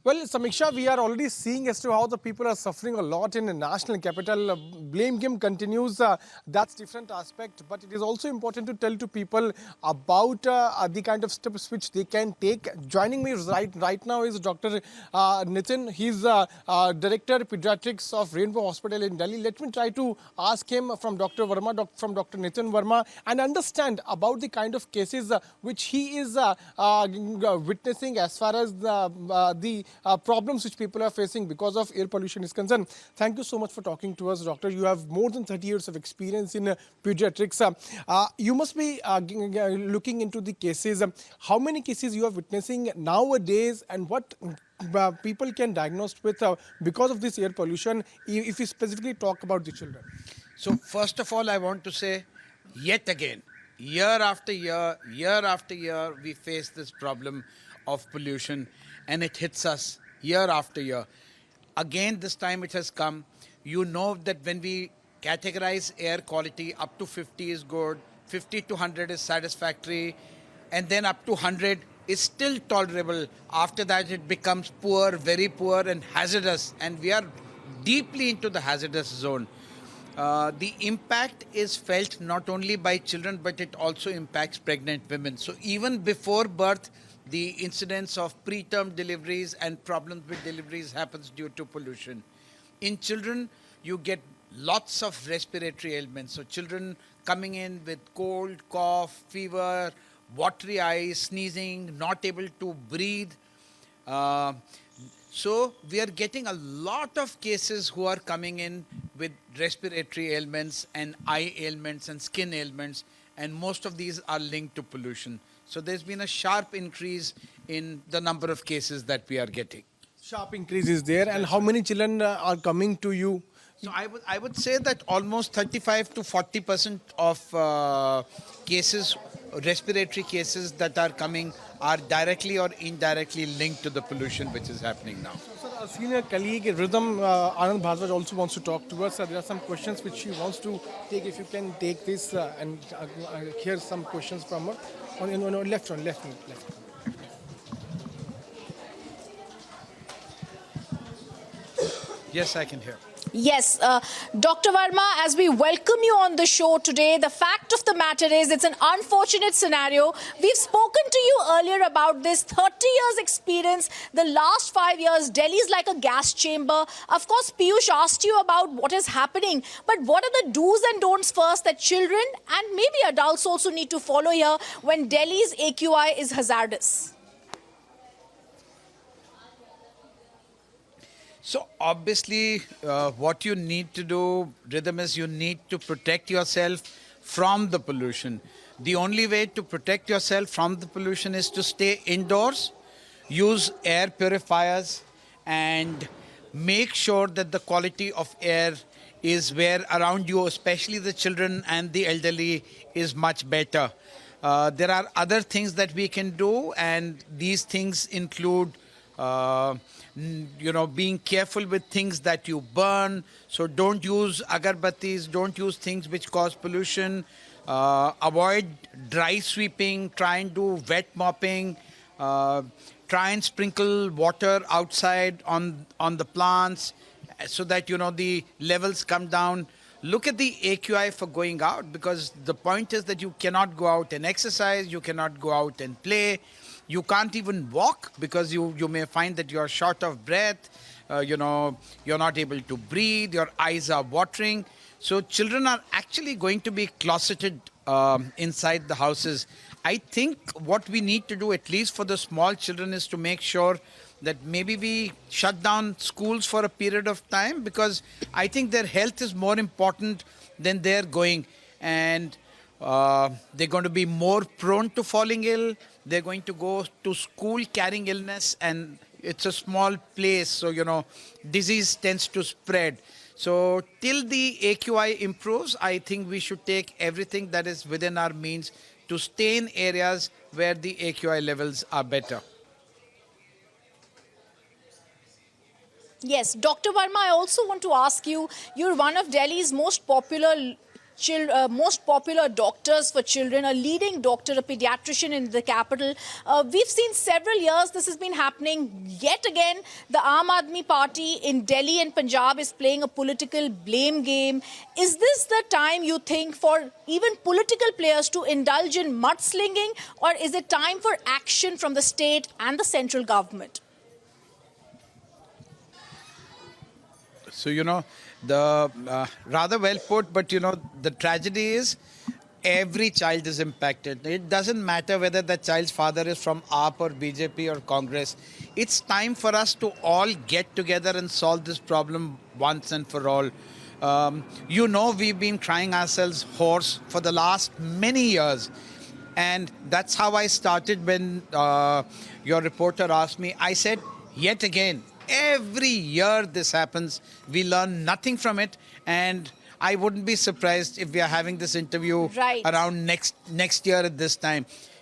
Well, Samiksha, we are already seeing as to how the people are suffering a lot in the national capital. Blame game continues. That's different aspect. But it is also important to tell to people about the kind of steps which they can take. Joining me right now is Dr. Nitin. He's Director Pediatrics of Rainbow Hospital in Delhi. Let me try to ask him from Dr. Verma, from Dr. Nitin Verma, and understand about the kind of cases which he is witnessing as far as the problems which people are facing because of air pollution is concerned. Thank you so much for talking to us, doctor. You have more than 30 years of experience in pediatrics. You must be looking into the cases. How many cases you are witnessing nowadays, and what people can diagnose with because of this air pollution, if you specifically talk about the children? So first of all, I want to say, yet again, year after year, we face this problem of pollution, and it hits us year after year. Again, this time it has come. You know that when we categorize air quality, up to 50 is good, 50 to 100 is satisfactory, and then up to 100 is still tolerable. After that, it becomes poor, very poor, and hazardous, and we are deeply into the hazardous zone. The impact is felt not only by children, but it also impacts pregnant women. So even before birth, the incidence of preterm deliveries and problems with deliveries happens due to pollution. In children, you get lots of respiratory ailments. So children coming in with cold, cough, fever, watery eyes, sneezing, not able to breathe. So we are getting a lot of cases who are coming in with respiratory ailments and eye ailments and skin ailments, and most of these are linked to pollution. So there's been a sharp increase in the number of cases that we are getting. Sharp increase is there, and how many children are coming to you? So I would say that almost 35 to 40% of cases, respiratory cases that are coming, are directly or indirectly linked to the pollution which is happening now. So, sir, a senior colleague, Rhythm Anand Bhardwaj, also wants to talk to us. There are some questions which she wants to take. If you can take this and hear some questions from her. On left. Yes, I can hear. Yes, Dr. Verma, as we welcome you on the show today, the fact of the matter is it's an unfortunate scenario. We've spoken to you earlier about this 30 years experience. The last 5 years, Delhi is like a gas chamber. Of course, Piyush asked you about what is happening, but what are the do's and don'ts first that children and maybe adults also need to follow here when Delhi's AQI is hazardous? So obviously, what you need to do, Rhythm, is you need to protect yourself from the pollution. The only way to protect yourself from the pollution is to stay indoors, use air purifiers, and make sure that the quality of air is where around you, especially the children and the elderly, is much better. There are other things that we can do, and these things include being careful with things that you burn. So don't use agarbattis, don't use things which cause pollution. Avoid dry sweeping, try and do wet mopping. Try and sprinkle water outside on the plants so that, the levels come down. Look at the AQI for going out, because the point is that you cannot go out and exercise, you cannot go out and play. You can't even walk because you may find that you're short of breath, you're not able to breathe, your eyes are watering. So children are actually going to be closeted inside the houses. I think what we need to do, at least for the small children, is to make sure that maybe we shut down schools for a period of time, because I think their health is more important than their going. And they're going to be more prone to falling ill. They're going to go to school carrying illness, and it's a small place, so, disease tends to spread. So till the AQI improves, I think we should take everything that is within our means to stay in areas where the AQI levels are better. Yes, Dr. Verma, I also want to ask you, you're one of Delhi's most popular most popular doctors for children, a leading doctor, a pediatrician in the capital. We've seen several years this has been happening. Yet again, the Aam Aadmi Party in Delhi and Punjab is playing a political blame game. Is this the time, you think, for even political players to indulge in mudslinging, or is it time for action from the state and the central government? So, the rather well put, but, the tragedy is every child is impacted. It doesn't matter whether the child's father is from AAP or BJP or Congress. It's time for us to all get together and solve this problem once and for all. We've been crying ourselves hoarse for the last many years. And that's how I started when your reporter asked me. I said, yet again, every year this happens. We learn nothing from it. And I wouldn't be surprised if we are having this interview around next year at this time.